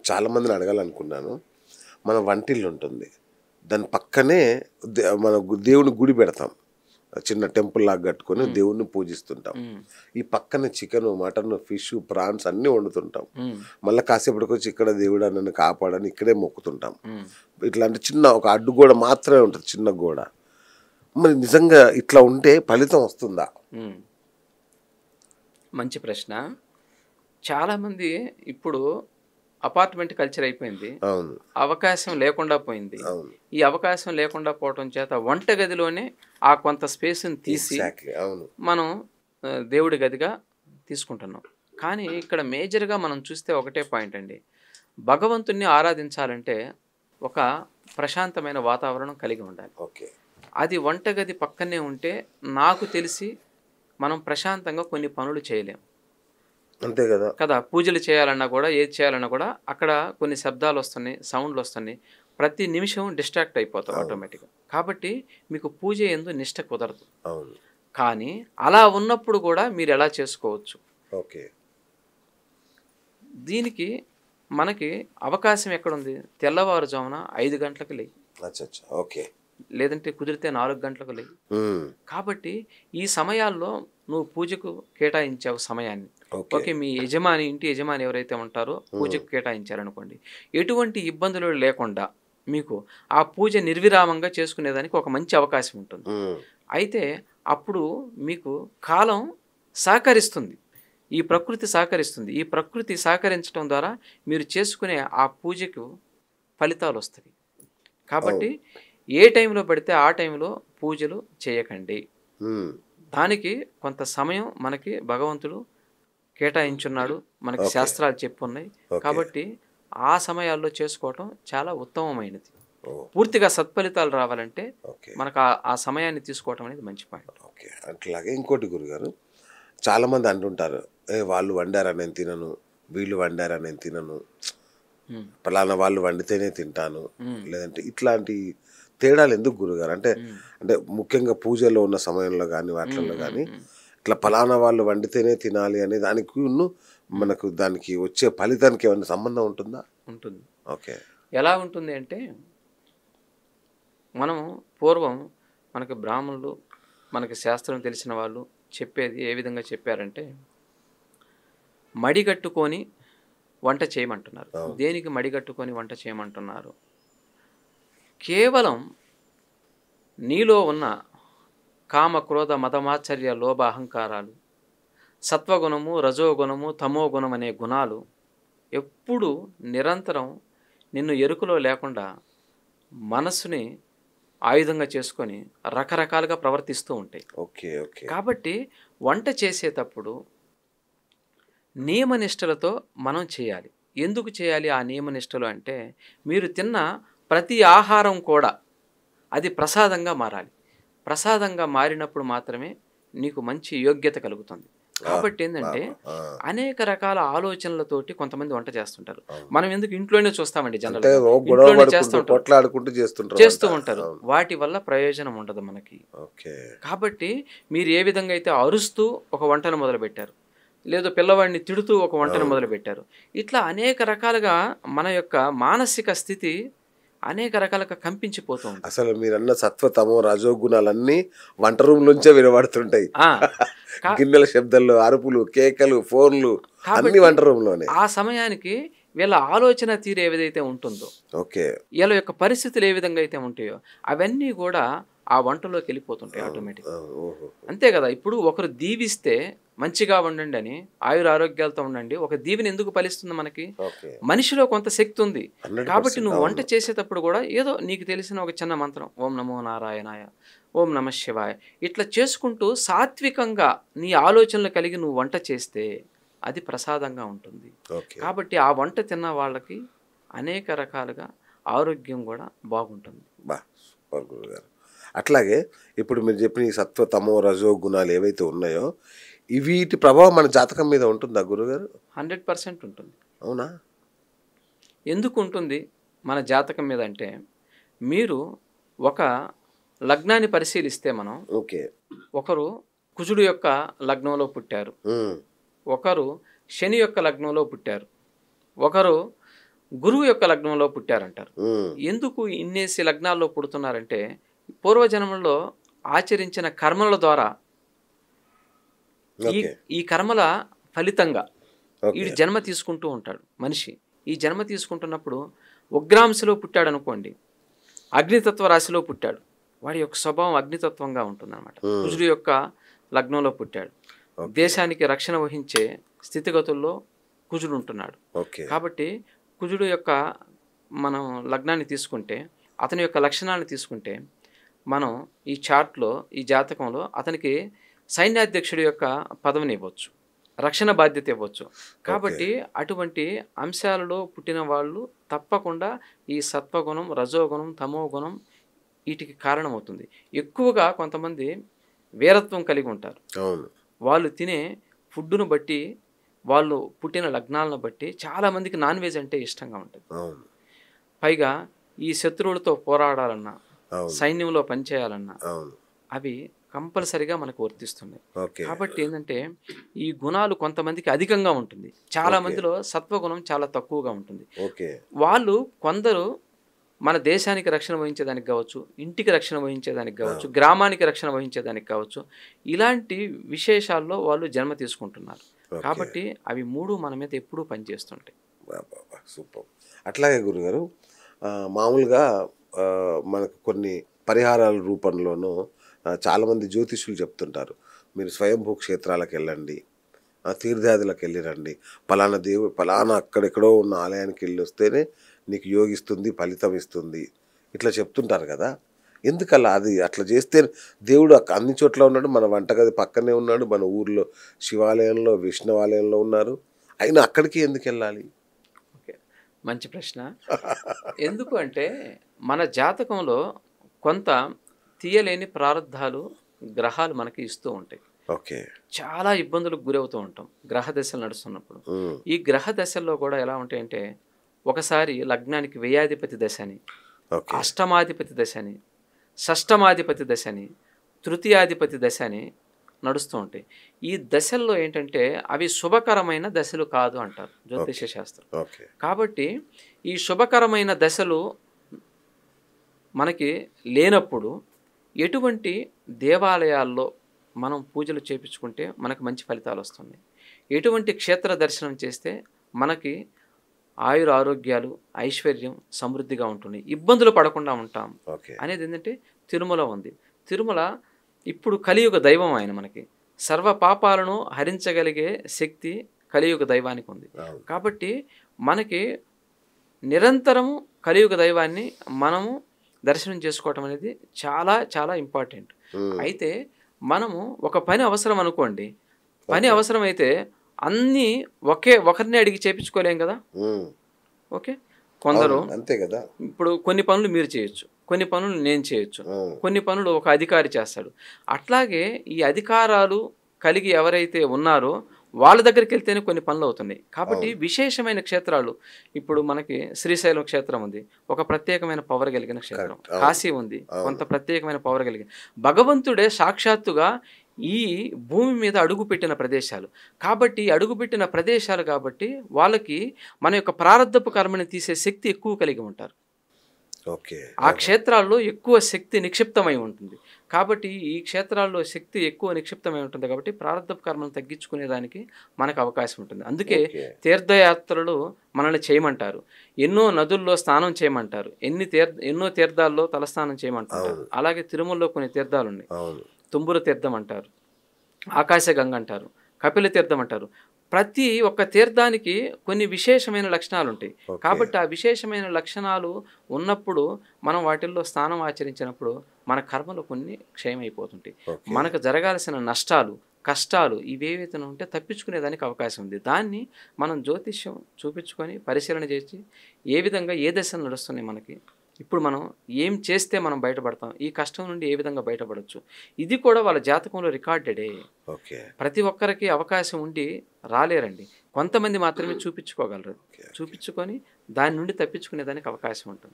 చాలామందిని అడగాలనుకున్నాను. మన వంటిల్లు ఉంటుంది. దాని పక్కనే మన దేవుని గుడి పెడతాం. చిన్న టెంపుల్ లాగా కట్టుకొని దేవుణ్ణి పూజిస్తుంటాం. ఈ పక్కన చికెను, మటను, ఫిష్, ప్రాన్స్ అన్నీ వండుతుంటాం. మళ్ళీ కాసేపటికి వచ్చి ఇక్కడ దేవుడా నన్ను కాపాడని ఇక్కడే మొక్కుతుంటాం. ఇట్లాంటి చిన్న ఒక అడ్డుగోడ మాత్రమే ఉంటుంది, చిన్న గోడ. మరి నిజంగా ఇట్లా ఉంటే ఫలితం వస్తుందా? మంచి ప్రశ్న. చాలామంది ఇప్పుడు అపార్ట్మెంట్ కల్చర్ అయిపోయింది. అవును, అవకాశం లేకుండా పోయింది. అవును, ఈ అవకాశం లేకుండా పోవటం చేత వంటగదిలోనే ఆ కొంత స్పేస్ని తీసి అవును, మనం దేవుడి గదిగా తీసుకుంటున్నాం. కానీ ఇక్కడ మేజర్గా మనం చూస్తే ఒకటే పాయింట్ అండి. భగవంతుణ్ణి ఆరాధించాలంటే ఒక ప్రశాంతమైన వాతావరణం కలిగి ఉండాలి. ఓకే. అది వంటగది పక్కనే ఉంటే నాకు తెలిసి మనం ప్రశాంతంగా కొన్ని పనులు చేయలేం. అంతే కదా కదా. పూజలు చేయాలన్నా కూడా, ఏది చేయాలన్నా కూడా అక్కడ కొన్ని శబ్దాలు వస్తున్నాయి, సౌండ్లు వస్తున్నాయి. ప్రతి నిమిషం డిస్ట్రాక్ట్ అయిపోతాం ఆటోమేటిక్గా. కాబట్టి మీకు పూజ యందు నిష్ట కుదరదు. అవును. కానీ అలా ఉన్నప్పుడు కూడా మీరు ఎలా చేసుకోవచ్చు? ఓకే. దీనికి మనకి అవకాశం ఎక్కడుంది? తెల్లవారుజామున 5 గంటలకు లేయి, ఓకే, లేదంటే కుదిరితే 4 గంటలకు లేయి. కాబట్టి ఈ సమయాల్లో నువ్వు పూజకు కేటాయించావు సమయాన్ని. ఓకే, మీ యజమాని, ఇంటి యజమాని ఎవరైతే ఉంటారో పూజకు కేటాయించారనుకోండి, ఎటువంటి ఇబ్బందులు లేకుండా మీకు ఆ పూజ నిర్విరామంగా చేసుకునేదానికి ఒక మంచి అవకాశం ఉంటుంది. అయితే అప్పుడు మీకు కాలం సహకరిస్తుంది, ఈ ప్రకృతి సహకరిస్తుంది. ఈ ప్రకృతి సహకరించడం ద్వారా మీరు చేసుకునే ఆ పూజకు ఫలితాలు వస్తాయి. కాబట్టి ఏ టైంలో పడితే ఆ టైంలో పూజలు చేయకండి. దానికి కొంత సమయం మనకి భగవంతుడు కేటాయించున్నాడు, మనకి శాస్త్రాలు చెప్పున్నాయి. కాబట్టి ఆ సమయాల్లో చేసుకోవటం చాలా ఉత్తమమైనది. పూర్తిగా సత్ఫలితాలు రావాలంటే మనకు ఆ సమయాన్ని తీసుకోవటం అనేది మంచి పాయింట్. ఓకే. అట్లాగే ఇంకోటి గురుగారు, చాలామంది అంటుంటారు, వాళ్ళు వండారా నేను తినను, వీళ్ళు వండారా నేను తినను, పలానా వాళ్ళు వండితేనే తింటాను, లేదంటే ఇట్లాంటి తేడాలు ఎందుకు గురుగారు? అంటే అంటే ముఖ్యంగా పూజలో ఉన్న సమయంలో కానీ వాటిల్లో కానీ ఇట్లా పలానా వాళ్ళు వండితేనే తినాలి అనే దానికి మనకు దానికి వచ్చే ఫలితానికి ఏమైనా సంబంధం ఉంటుందా? ఉంటుంది. ఓకే. ఎలా ఉంటుంది అంటే, మనం పూర్వం మనకి బ్రాహ్మణులు, మనకి శాస్త్రం తెలిసిన వాళ్ళు చెప్పేది ఏ విధంగా చెప్పారంటే, మడిగట్టుకొని వంట చేయమంటున్నారు. దేనికి మడిగట్టుకొని వంట చేయమంటున్నారు? కేవలం నీలో ఉన్న కామ, క్రోధ, మదమాచర్య, లోభ, అహంకారాలు, సత్వగుణము, రజోగుణము, తమోగుణం అనే గుణాలు ఎప్పుడు నిరంతరం నిన్ను ఎరుకలో లేకుండా మనస్సుని ఆయుధంగా చేసుకొని రకరకాలుగా ప్రవర్తిస్తూ ఉంటాయి. Okay, okay. కాబట్టి వంట చేసేటప్పుడు నియమనిష్టలతో మనం చేయాలి. ఎందుకు చేయాలి ఆ నియమనిష్టలు అంటే, మీరు తిన్న ప్రతి ఆహారం కూడా అది ప్రసాదంగా మారాలి. ప్రసాదంగా మారినప్పుడు మాత్రమే నీకు మంచి యోగ్యత కలుగుతుంది. కాబట్టి ఏంటంటే, అనేక రకాల ఆలోచనలతోటి కొంతమంది వంట చేస్తుంటారు. మనం ఎందుకు ఇంట్లోనే చూస్తామండి, జనరల్గా ఇంట్లోనే చేస్తూ ఉంటారు. వాటి వల్ల ప్రయోజనం ఉండదు మనకి. కాబట్టి మీరు ఏ విధంగా అయితే అరుస్తూ ఒక వంటను మొదలుపెట్టారు, లేదో పిల్లవాడిని తిడుతూ ఒక వంటను మొదలుపెట్టారు, ఇట్లా అనేక రకాలుగా మన యొక్క మానసిక స్థితి అనేక రకాలుగా కంపించిపోతూ ఉంటుంది. అసలు మీరన్న సత్వ తమో రజోగుణాలన్నీ వంట రూమ్ నుంచే వినబడుతుంటాయి. గిన్నెల శబ్దాలు, అరుపులు, కేకలు, ఫోన్లు అన్ని వంట రూమ్ లోనే. ఆ సమయానికి వీళ్ళ ఆలోచన తీరు ఏదైతే ఉంటుందో, వీళ్ళ యొక్క పరిస్థితులు ఏ విధంగా అయితే ఉంటాయో అవన్నీ కూడా ఆ వంటలోకి వెళ్ళిపోతుంటాయి ఆటోమేటిక్. అంతే కదా. ఇప్పుడు ఒకరు దీవిస్తే మంచిగా ఉండండి అని, ఆయుర ఆరోగ్యాలతో ఉండండి, ఒక దీవెని ఎందుకు ఫలిస్తుంది మనకి? మనిషిలో కొంత శక్తి ఉంది. కాబట్టి నువ్వు వంట చేసేటప్పుడు కూడా ఏదో నీకు తెలిసిన ఒక చిన్న మంత్రం, ఓం నమో నారాయణాయ, ఓం నమ శివాయ, ఇట్లా చేసుకుంటూ సాత్వికంగా నీ ఆలోచనలు కలిగి నువ్వు వంట చేస్తే అది ప్రసాదంగా ఉంటుంది. కాబట్టి ఆ వంట తిన్న వాళ్ళకి అనేక రకాలుగా ఆరోగ్యం కూడా బాగుంటుంది. అట్లాగే ఇప్పుడు మీరు చెప్పిన ఈ సత్వ తమో రజో గుణాలు ఏవైతే ఉన్నాయో వీటి ప్రభావం మన జాతకం మీద ఉంటుందా గురుగారు? 100% ఉంటుంది. అవునా? ఎందుకు ఉంటుంది మన జాతకం మీద అంటే, మీరు ఒక లగ్నాన్ని పరిశీలిస్తే మనం, ఒకరు కుజుడు యొక్క లగ్నంలో పుట్టారు, ఒకరు శని యొక్క లగ్నంలో పుట్టారు, ఒకరు గురువు యొక్క లగ్నంలో పుట్టారంటారు. ఎందుకు ఇన్నేసి లగ్నాల్లో పుడుతున్నారంటే పూర్వజన్మల్లో ఆచరించిన కర్మల ద్వారా ఈ కర్మల ఫలితంగా వీడు జన్మ తీసుకుంటూ ఉంటాడు మనిషి. ఈ జన్మ తీసుకుంటున్నప్పుడు ఉగ్రాంశలో పుట్టాడు అనుకోండి, అగ్నితత్వ రాశిలో పుట్టాడు, వాడి యొక్క స్వభావం అగ్నితత్వంగా ఉంటుంది అనమాట. కుజుడు యొక్క లగ్నంలో పుట్టాడు, దేశానికి రక్షణ వహించే స్థితిగతుల్లో కుజుడు ఉంటున్నాడు. కాబట్టి కుజుడు యొక్క మనం లగ్నాన్ని తీసుకుంటే, అతని యొక్క లక్షణాలను తీసుకుంటే, మనం ఈ చార్ట్లో ఈ జాతకంలో అతనికి సైన్యాధ్యక్షుడి యొక్క పదవిని ఇవ్వచ్చు, రక్షణ బాధ్యత ఇవ్వచ్చు. కాబట్టి అటువంటి అంశాలలో పుట్టిన వాళ్ళు తప్పకుండా ఈ సత్వగుణం, రజోగుణం, తమోగుణం వీటికి కారణమవుతుంది. ఎక్కువగా కొంతమంది వీరత్వం కలిగి ఉంటారు. వాళ్ళు తినే ఫుడ్డును బట్టి, వాళ్ళు పుట్టిన లగ్నాలను బట్టి చాలామందికి నాన్ వెజ్ అంటే ఇష్టంగా ఉంటుంది. పైగా ఈ శత్రువులతో పోరాడాలన్నా, సైన్యంలో పనిచేయాలన్నా అవి కంపల్సరిగా మనకు వర్తిస్తున్నాయి. కాబట్టి ఏంటంటే ఈ గుణాలు కొంతమందికి అధికంగా ఉంటుంది, చాలా మందిలో సత్వగుణం చాలా తక్కువగా ఉంటుంది. వాళ్ళు కొందరు మన దేశానికి రక్షణ వహించేదానికి కావచ్చు, ఇంటికి రక్షణ వహించేదానికి కావచ్చు, గ్రామానికి రక్షణ వహించేదానికి కావచ్చు, ఇలాంటి విశేషాల్లో వాళ్ళు జన్మ తీసుకుంటున్నారు. కాబట్టి అవి మూడు మన మీద ఎప్పుడూ పనిచేస్తుంటాయి. సూపర్. అట్లాగే గురుగారు, మామూలుగా మనకు కొన్ని పరిహారాల రూపంలోనూ చాలామంది జ్యోతిష్యులు చెప్తుంటారు, మీరు స్వయంభూ క్షేత్రాలకు వెళ్ళండి, తీర్థయాదులకు వెళ్ళి రండి, పలానా దేవుడు పలానా అక్కడెక్కడో ఉన్న ఆలయానికి వెళ్ళి వస్తేనే నీకు యోగిస్తుంది, ఫలితం ఇస్తుంది, ఇట్లా చెప్తుంటారు కదా. ఎందుకలా? అది అట్లా చేస్తే దేవుడు అన్ని చోట్ల ఉన్నాడు, మన వంటగది పక్కనే ఉన్నాడు, మన ఊర్లో శివాలయంలో, విష్ణువాలయంలో ఉన్నారు, అయినా అక్కడికి ఎందుకు వెళ్ళాలి? ఓకే, మంచి ప్రశ్న. ఎందుకు అంటే మన జాతకంలో కొంత తీయలేని ప్రారంధాలు గ్రహాలు మనకి ఇస్తూ ఉంటాయి. చాలా ఇబ్బందులకు గురవుతూ ఉంటాం గ్రహ దశలు నడుస్తున్నప్పుడు. ఈ గ్రహ దశల్లో కూడా ఎలా ఉంటాయంటే, ఒకసారి లగ్నానికి వ్యయాధిపతి దశ అని, అష్టమాధిపతి దశ అని, షష్టమాధిపతి దశ అని, తృతీయాధిపతి దశ అని నడుస్తూ ఉంటాయి. ఈ దశల్లో ఏంటంటే అవి శుభకరమైన దశలు కాదు అంటారు జ్యోతిష శాస్త్రం. కాబట్టి ఈ శుభకరమైన దశలు మనకి లేనప్పుడు ఎటువంటి దేవాలయాల్లో మనం పూజలు చేపించుకుంటే మనకు మంచి ఫలితాలు వస్తుంది, ఎటువంటి క్షేత్ర దర్శనం చేస్తే మనకి ఆయుర ఆరోగ్యాలు, ఐశ్వర్యం, సమృద్ధిగా ఉంటుంది, ఇబ్బందులు పడకుండా ఉంటాం అనేది ఏంటంటే తిరుమల ఉంది. తిరుమల ఇప్పుడు కలియుగ దైవం ఆయన, మనకి సర్వ పాపాలను హరించగలిగే శక్తి కలియుగ దైవానికి ఉంది. కాబట్టి మనకి నిరంతరము కలియుగ దైవాన్ని మనము దర్శనం చేసుకోవటం అనేది చాలా చాలా ఇంపార్టెంట్. అయితే మనము ఒక పని అవసరం అనుకోండి, పని అవసరం అయితే అన్నీ ఒకరిని అడిగి చేపించుకోలేం కదా. ఓకే, కొందరు అంతే కదా. ఇప్పుడు కొన్ని పనులు మీరు చేయొచ్చు, కొన్ని పనులు నేను చేయొచ్చు, కొన్ని పనులు ఒక అధికారి చేస్తాడు. అట్లాగే ఈ అధికారాలు కలిగి ఎవరైతే ఉన్నారో వాళ్ళ దగ్గరికి వెళ్తేనే కొన్ని పనులు అవుతున్నాయి. కాబట్టి విశేషమైన క్షేత్రాలు, ఇప్పుడు మనకి శ్రీశైలం క్షేత్రం ఉంది, ఒక ప్రత్యేకమైన పవర్ కలిగిన క్షేత్రం. కాశీ ఉంది, కొంత ప్రత్యేకమైన పవర్ కలిగిన, భగవంతుడే సాక్షాత్తుగా ఈ భూమి మీద అడుగుపెట్టిన ప్రదేశాలు. కాబట్టి అడుగుపెట్టిన ప్రదేశాలు కాబట్టి వాళ్ళకి మన యొక్క ప్రారంధపు కర్మని తీసే శక్తి ఎక్కువ కలిగి ఉంటారు. ఆ క్షేత్రాల్లో ఎక్కువ శక్తి నిక్షిప్తమై ఉంటుంది. కాబట్టి ఈ క్షేత్రాల్లో శక్తి ఎక్కువ నిక్షిప్తమై ఉంటుంది కాబట్టి ప్రారంధపు కర్మను తగ్గించుకునేదానికి మనకు అవకాశం ఉంటుంది. అందుకే తీర్థయాత్రలు మనల్ని చేయమంటారు, ఎన్నో నదుల్లో స్నానం చేయమంటారు, ఎన్నో తీర్థాల్లో తలస్నానం చేయమంటారు. అలాగే తిరుమలలో కొన్ని తీర్థాలు ఉన్నాయి, తుంబుర తీర్థం అంటారు, ఆకాశగంగ అంటారు, కపిల తీర్థం అంటారు. ప్రతి ఒక్క తీర్థానికి కొన్ని విశేషమైన లక్షణాలు ఉంటాయి. కాబట్టి ఆ విశేషమైన లక్షణాలు ఉన్నప్పుడు మనం వాటిల్లో స్నానం ఆచరించినప్పుడు మన కర్మలు కొన్ని క్షయమైపోతుంటాయి. మనకు జరగాల్సిన నష్టాలు, కష్టాలు ఇవేవైతే ఉంటే తప్పించుకునేదానికి అవకాశం ఉంది. దాన్ని మనం జ్యోతిష్యం చూపించుకొని పరిశీలన చేసి ఏ విధంగా ఏ దశలు నడుస్తున్నాయి, మనకి ఇప్పుడు మనం ఏం చేస్తే మనం బయటపడతాం, ఈ కష్టం నుండి ఏ విధంగా బయటపడవచ్చు, ఇది కూడా వాళ్ళ జాతకంలో రికార్డెడే. ప్రతి ఒక్కరికి అవకాశం ఉండి రాలేరండి, కొంతమంది మాత్రమే చూపించుకోగలరు. చూపించుకొని దాని నుండి తప్పించుకునేదానికి అవకాశం ఉంటుంది.